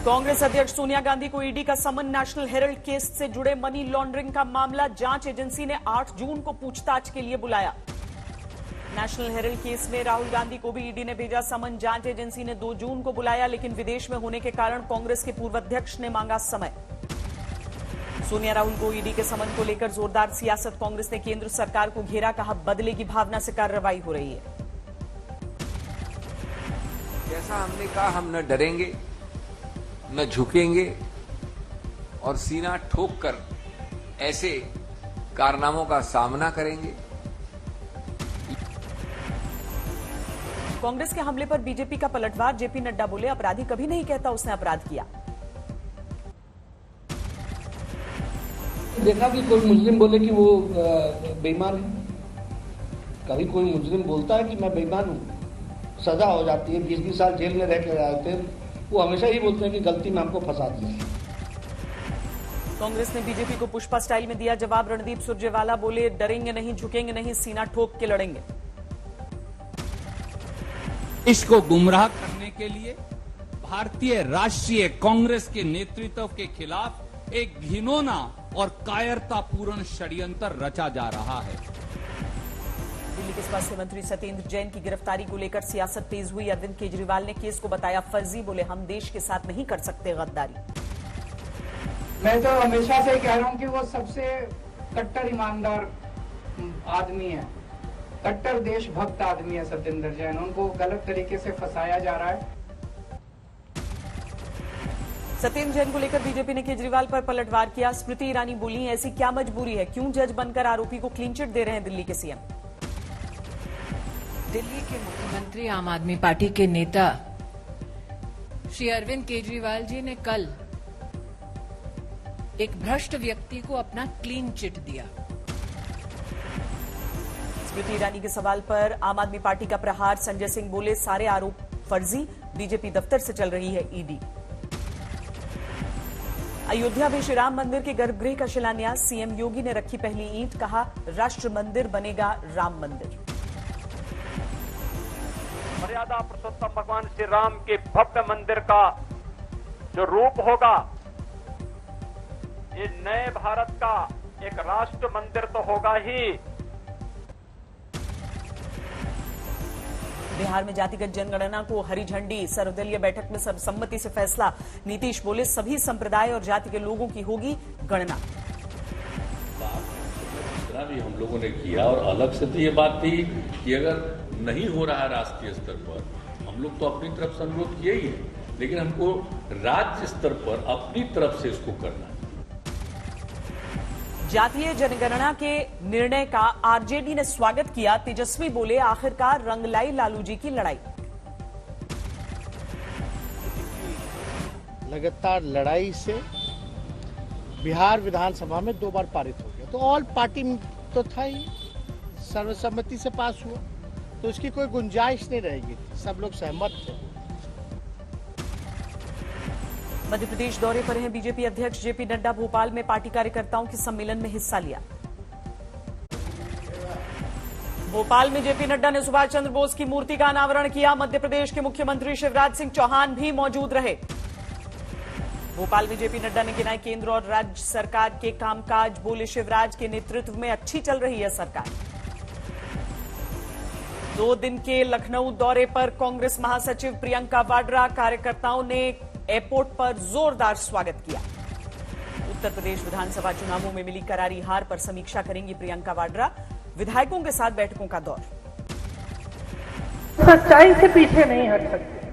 कांग्रेस अध्यक्ष सोनिया गांधी को ईडी का समन। नेशनल हेराल्ड केस से जुड़े मनी लॉन्ड्रिंग का मामला। जांच एजेंसी ने 8 जून को पूछताछ के लिए बुलाया। नेशनल हेराल्ड केस में राहुल गांधी को भी ईडी ने भेजा समन। जांच एजेंसी ने 2 जून को बुलाया, लेकिन विदेश में होने के कारण कांग्रेस के पूर्व अध्यक्ष ने मांगा समय। सोनिया राहुल को ईडी के समन को लेकर जोरदार सियासत। कांग्रेस ने केंद्र सरकार को घेरा, कहा बदले की भावना से कार्रवाई हो रही है। जैसा हमने कहा, हम न डरेंगे न झुकेंगे और सीना ठोक कर ऐसे कारनामों का सामना करेंगे। कांग्रेस के हमले पर बीजेपी का पलटवार। जेपी नड्डा बोले, अपराधी कभी नहीं कहता उसने अपराध किया। देखा कि कोई मुस्लिम बोले कि वो बेईमान है। कभी कोई मुस्लिम बोलता है कि मैं बेईमान हूं, सजा हो जाती है, 20-20 साल जेल में रह के आए थे। वो हमेशा ही बोलते हैं कि गलती में हमको फंसा दिया। कांग्रेस ने बीजेपी को पुष्पा स्टाइल में दिया जवाब। रणदीप सुरजेवाला बोले, डरेंगे नहीं, झुकेंगे नहीं, सीना ठोक के लड़ेंगे। इसको गुमराह करने के लिए भारतीय राष्ट्रीय कांग्रेस के नेतृत्व के खिलाफ एक घिनौना और कायरतापूर्ण षड्यंत्र रचा जा रहा है। दिल्ली के स्वास्थ्य मंत्री सत्येंद्र जैन की गिरफ्तारी को लेकर सियासत तेज हुई। अरविंद केजरीवाल ने केस को बताया फर्जी। बोले, हम देश के साथ नहीं कर सकते गद्दारी। मैं तो हमेशा से कह रहा हूं कि वो सबसे कट्टर ईमानदार आदमी है, कट्टर देशभक्त आदमी है सत्येंद्र जैन। उनको गलत तरीके से फंसाया जा रहा है। सत्येंद्र जैन को लेकर बीजेपी ने केजरीवाल पर पलटवार किया। स्मृति ईरानी बोली, ऐसी क्या मजबूरी है, क्यों जज बनकर आरोपी को क्लीन चिट दे रहे हैं दिल्ली के सीएम। दिल्ली के मुख्यमंत्री आम आदमी पार्टी के नेता श्री अरविंद केजरीवाल जी ने कल एक भ्रष्ट व्यक्ति को अपना क्लीन चिट दिया। स्मृति ईरानी के सवाल पर आम आदमी पार्टी का प्रहार। संजय सिंह बोले, सारे आरोप फर्जी, बीजेपी दफ्तर से चल रही है ईडी। अयोध्या में श्री राम मंदिर के गर्भगृह का शिलान्यास। सीएम योगी ने रखी पहली ईंट, कहा राष्ट्र मंदिर बनेगा राम मंदिर। मर्यादा पुरुषोत्तम भगवान श्री राम के भव्य मंदिर का जो रूप होगा, ये नए भारत का एक राष्ट्र मंदिर तो होगा ही। बिहार में जातिगत जनगणना को हरी झंडी। सर्वदलीय बैठक में सर्वसम्मति से फैसला। नीतीश बोले, सभी संप्रदाय और जाति के लोगों की होगी गणना। जितना भी हम लोगों ने किया, और अलग से तो ये बात थी कि अगर नहीं हो रहा है राष्ट्रीय स्तर पर, हम लोग तो अपनी तरफ से अनुरोध किए ही है, लेकिन हमको राज्य स्तर पर अपनी तरफ से इसको करना है। जातीय जनगणना के निर्णय का आरजेडी ने स्वागत किया। तेजस्वी बोले, आखिरकार रंग लाई लालू जी की लड़ाई। लगातार लड़ाई से बिहार विधानसभा में 2 बार पारित हो गया, तो ऑल पार्टी तो था ही, सर्वसम्मति से पास हुआ, तो इसकी कोई गुंजाइश नहीं रहेगी। सब लोग सहमत थे। मध्य प्रदेश दौरे पर हैं बीजेपी अध्यक्ष जेपी नड्डा। भोपाल में पार्टी कार्यकर्ताओं के सम्मेलन में हिस्सा लिया। भोपाल में जेपी नड्डा ने सुभाष चंद्र बोस की मूर्ति का अनावरण किया। मध्य प्रदेश के मुख्यमंत्री शिवराज सिंह चौहान भी मौजूद रहे। भोपाल में जेपी नड्डा ने गिनाए केंद्र और राज्य सरकार के कामकाज। बोले, शिवराज के नेतृत्व में अच्छी चल रही है सरकार। 2 दिन के लखनऊ दौरे पर कांग्रेस महासचिव प्रियंका वाड्रा। कार्यकर्ताओं ने एयरपोर्ट पर जोरदार स्वागत किया। उत्तर प्रदेश विधानसभा चुनावों में मिली करारी हार पर समीक्षा करेंगी प्रियंका वाड्रा। विधायकों के साथ बैठकों का दौर। सच्चाई से पीछे नहीं हट सकते,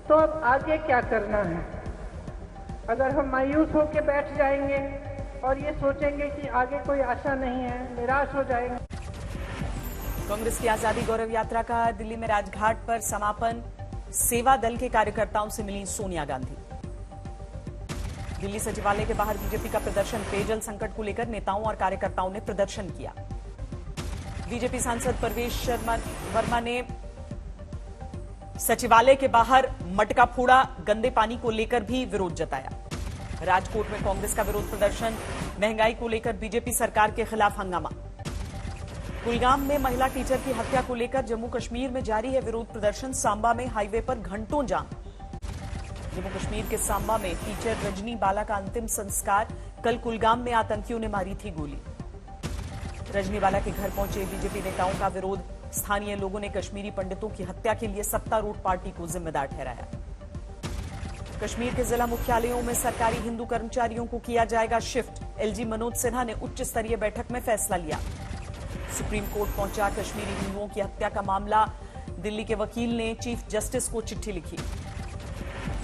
तो अब आगे क्या करना है। अगर हम मायूस होकर बैठ जाएंगे और ये सोचेंगे कि आगे कोई आशा नहीं है, निराश हो जाएंगे। कांग्रेस की आजादी गौरव यात्रा का दिल्ली में राजघाट पर समापन। सेवा दल के कार्यकर्ताओं से मिली सोनिया गांधी। दिल्ली सचिवालय के बाहर बीजेपी का प्रदर्शन। पेयजल संकट को लेकर नेताओं और कार्यकर्ताओं ने प्रदर्शन किया। बीजेपी सांसद परवेश वर्मा ने सचिवालय के बाहर मटका फोड़ा। गंदे पानी को लेकर भी विरोध जताया। राजकोट में कांग्रेस का विरोध प्रदर्शन। महंगाई को लेकर बीजेपी सरकार के खिलाफ हंगामा। कुलगाम में महिला टीचर की हत्या को लेकर जम्मू कश्मीर में जारी है विरोध प्रदर्शन। सांबा में हाईवे पर घंटों जाम। जम्मू कश्मीर के सांबा में टीचर रजनी बाला का अंतिम संस्कार। कल कुलगाम में आतंकियों ने मारी थी गोली। रजनी बाला के घर पहुंचे बीजेपी नेताओं का विरोध। स्थानीय लोगों ने कश्मीरी पंडितों की हत्या के लिए सत्तारूढ़ पार्टी को जिम्मेदार ठहराया। कश्मीर के जिला मुख्यालयों में सरकारी हिंदू कर्मचारियों को किया जाएगा शिफ्ट। एलजी मनोज सिन्हा ने उच्च स्तरीय बैठक में फैसला लिया। सुप्रीम कोर्ट पहुंचा कश्मीरी हिंदुओं की हत्या का मामला। दिल्ली के वकील ने चीफ जस्टिस को चिट्ठी लिखी।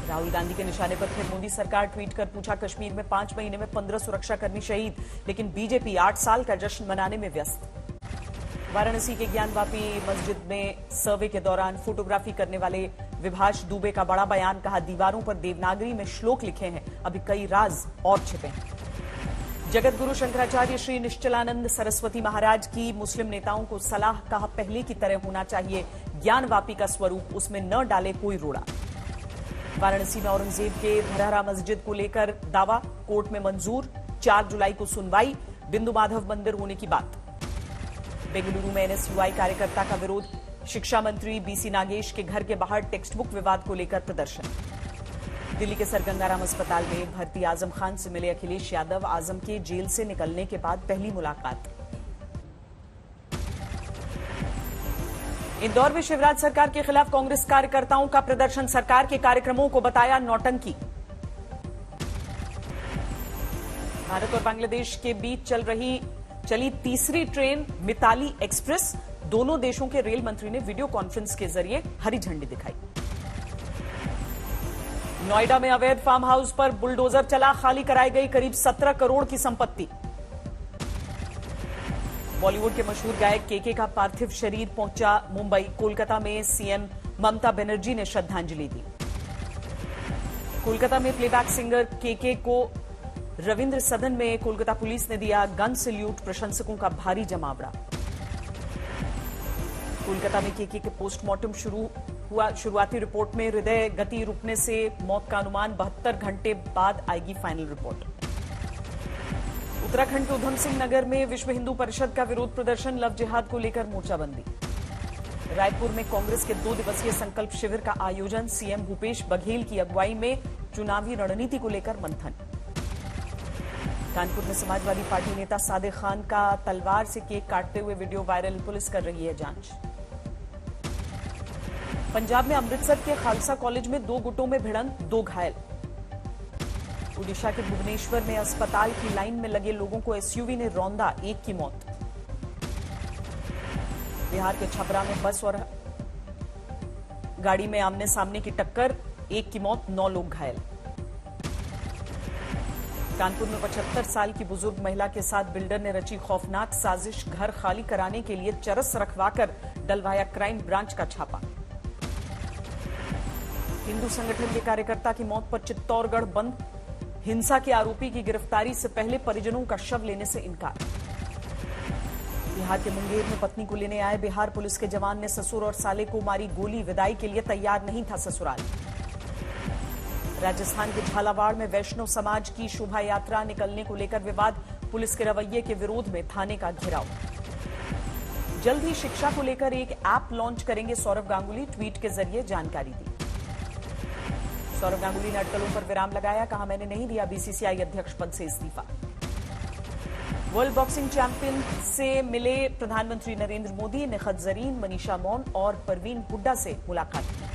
राहुल गांधी के निशाने पर फिर मोदी सरकार। ट्वीट कर पूछा, कश्मीर में 5 महीने में 15 सुरक्षाकर्मी शहीद, लेकिन बीजेपी 8 साल का जश्न मनाने में व्यस्त। वाराणसी के ज्ञानवापी मस्जिद में सर्वे के दौरान फोटोग्राफी करने वाले विभाष दुबे का बड़ा बयान। कहा, दीवारों पर देवनागरी में श्लोक लिखे हैं, अभी कई राज और छिपे हैं। जगत गुरु शंकराचार्य श्री निश्चलानंद सरस्वती महाराज की मुस्लिम नेताओं को सलाह। कहा, पहले की तरह होना चाहिए ज्ञानवापी का स्वरूप, उसमें न डाले कोई रोड़ा। वाराणसी में औरंगजेब के धरहरा मस्जिद को लेकर दावा, कोर्ट में मंजूर। 4 जुलाई को सुनवाई। बिंदु माधव मंदिर होने की बात। बेंगलुरु में एनएसयूआई कार्यकर्ता का विरोध। शिक्षा मंत्री बीसी नागेश के घर के बाहर टेक्स्ट बुक विवाद को लेकर प्रदर्शन। दिल्ली के सर गंगाराम अस्पताल में भर्ती आजम खान से मिले अखिलेश यादव। आजम के जेल से निकलने के बाद पहली मुलाकात। इंदौर में शिवराज सरकार के खिलाफ कांग्रेस कार्यकर्ताओं का प्रदर्शन। सरकार के कार्यक्रमों को बताया नौटंकी। भारत और बांग्लादेश के बीच चली तीसरी ट्रेन मिताली एक्सप्रेस। दोनों देशों के रेल मंत्री ने वीडियो कॉन्फ्रेंस के जरिए हरी झंडी दिखाई। नोएडा में अवैध फार्म हाउस पर बुलडोजर चला। खाली कराई गई करीब 17 करोड़ की संपत्ति। बॉलीवुड के मशहूर गायक केके का पार्थिव शरीर पहुंचा मुंबई। कोलकाता में सीएम ममता बनर्जी ने श्रद्धांजलि दी। कोलकाता में प्लेबैक सिंगर केके को रविंद्र सदन में कोलकाता पुलिस ने दिया गन सैल्यूट। प्रशंसकों का भारी जमावड़ा। कोलकाता में केके के पोस्टमार्टम शुरू हुआ। शुरुआती रिपोर्ट में हृदय गति रुकने से मौत का अनुमान। 72 घंटे बाद आएगी फाइनल रिपोर्ट। उत्तराखंड के उधम सिंह नगर में विश्व हिंदू परिषद का विरोध प्रदर्शन। लव जिहाद को लेकर मोर्चाबंदी। रायपुर में कांग्रेस के 2 दिवसीय संकल्प शिविर का आयोजन। सीएम भूपेश बघेल की अगुवाई में चुनावी रणनीति को लेकर मंथन। कानपुर में समाजवादी पार्टी नेता सादिक खान का तलवार से केक काटते हुए वीडियो वायरल। पुलिस कर रही है जांच। पंजाब में अमृतसर के खालसा कॉलेज में 2 गुटों में भिड़ंत, 2 घायल। ओडिशा के भुवनेश्वर में अस्पताल की लाइन में लगे लोगों को एसयूवी ने रौंदा, 1 की मौत। बिहार के छपरा में बस और गाड़ी में आमने सामने की टक्कर, 1 की मौत, 9 लोग घायल। कानपुर में 75 साल की बुजुर्ग महिला के साथ बिल्डर ने रची खौफनाक साजिश। घर खाली कराने के लिए चरस रखवाकर डलवाया क्राइम ब्रांच का छापा। हिंदू संगठन के कार्यकर्ता की मौत पर चित्तौड़गढ़ बंद। हिंसा के आरोपी की गिरफ्तारी से पहले परिजनों का शव लेने से इनकार। बिहार के मुंगेर में पत्नी को लेने आए बिहार पुलिस के जवान ने ससुर और साले को मारी गोली। विदाई के लिए तैयार नहीं था ससुराल। राजस्थान के झालावाड़ में वैष्णव समाज की शोभा यात्रा निकलने को लेकर विवाद। पुलिस के रवैये के विरोध में थाने का घेराव। जल्द ही शिक्षा को लेकर एक ऐप लॉन्च करेंगे सौरव गांगुली। ट्वीट के जरिए जानकारी दी। सौरव गांगुली ने अटकलों पर विराम लगाया। कहा, मैंने नहीं दिया बीसीसीआई अध्यक्ष पद से इस्तीफा। वर्ल्ड बॉक्सिंग चैंपियन से मिले प्रधानमंत्री नरेंद्र मोदी। निखत जरीन, मनीषा मौन और परवीन हुड्डा से मुलाकात की।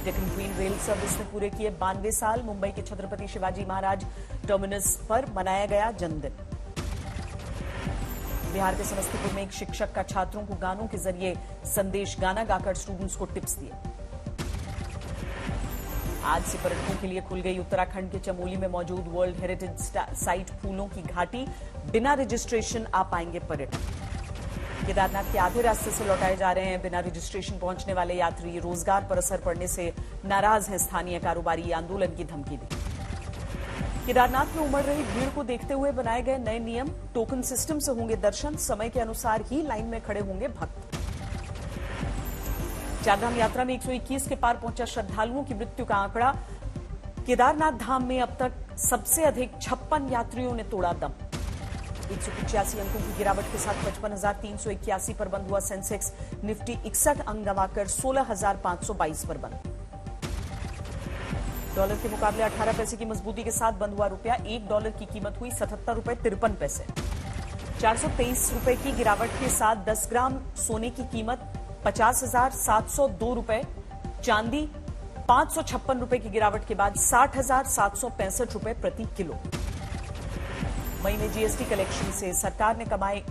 डेक्कन क्वीन रेल सर्विस ने पूरे किए 92 साल। मुंबई के छत्रपति शिवाजी महाराज टर्मिनस पर मनाया गया जन्मदिन। बिहार के समस्तीपुर में एक शिक्षक का छात्रों को गानों के जरिए संदेश गाना गाकर स्टूडेंट्स को टिप्स दिए। आज से पर्यटकों के लिए खुल गई उत्तराखंड के चमोली में मौजूद वर्ल्ड हेरिटेज साइट फूलों की घाटी। बिना रजिस्ट्रेशन आ पाएंगे पर्यटक। केदारनाथ के आधे रास्ते से लौटाए जा रहे हैं बिना रजिस्ट्रेशन पहुंचने वाले यात्री। रोजगार पर असर पड़ने से नाराज हैं स्थानीय कारोबारी। आंदोलन की धमकी दी। केदारनाथ में उमड़ रही भीड़ को देखते हुए बनाए गए नए नियम। टोकन सिस्टम से होंगे दर्शन। समय के अनुसार ही लाइन में खड़े होंगे भक्त। चारधाम यात्रा में 121 के पार पहुंचा श्रद्धालुओं की मृत्यु का आंकड़ा। केदारनाथ धाम में अब तक सबसे अधिक 56 यात्रियों ने तोड़ा दम। 185 अंकों की गिरावट के साथ 55,381 पर बंद हुआ सेंसेक्स। निफ्टी 61 अंक गंवाकर 16,522 पर बंद। डॉलर के मुकाबले 18 पैसे की मजबूती के साथ बंद हुआ रुपया। $1 की कीमत हुई 77 रुपए 53 पैसे। 423 रुपए की गिरावट के साथ 10 ग्राम सोने की कीमत 50,702 रुपए। चांदी 556 रुपए की गिरावट के बाद 60,765 रुपए प्रति किलो। मई में जीएसटी कलेक्शन से सरकार ने कमाए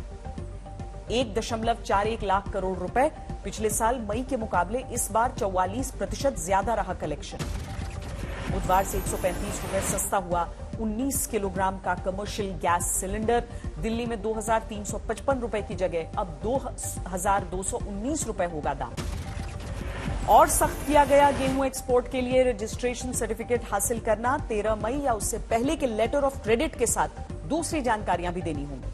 1.41 लाख करोड़ रुपए। पिछले साल मई के मुकाबले इस बार 44% ज्यादा रहा कलेक्शन। बुधवार से 135 रुपए सस्ता हुआ 19 किलोग्राम का कमर्शियल गैस सिलेंडर। दिल्ली में 2,355 रुपए की जगह अब 2,219 रुपए होगा दाम। और सख्त किया गया गेहूं एक्सपोर्ट के लिए रजिस्ट्रेशन सर्टिफिकेट हासिल करना। 13 मई या उससे पहले के लेटर ऑफ क्रेडिट के साथ दूसरी जानकारियां भी देनी होंगी।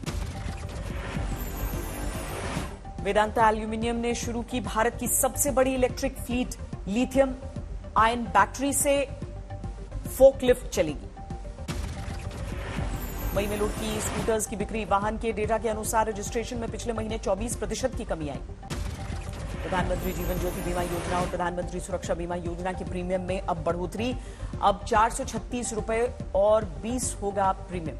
वेदांता एल्यूमिनियम ने शुरू की भारत की सबसे बड़ी electric fleet. Lithium ion battery से फोकलिफ्ट चलेगी। मई में लुढ़की स्कूटर्स की बिक्री। वाहन के डेटा के अनुसार रजिस्ट्रेशन में पिछले महीने 24% की कमी आई। प्रधानमंत्री जीवन ज्योति बीमा योजना और प्रधानमंत्री सुरक्षा बीमा योजना के प्रीमियम में अब बढ़ोतरी। अब 436 रुपए और 20 होगा प्रीमियम।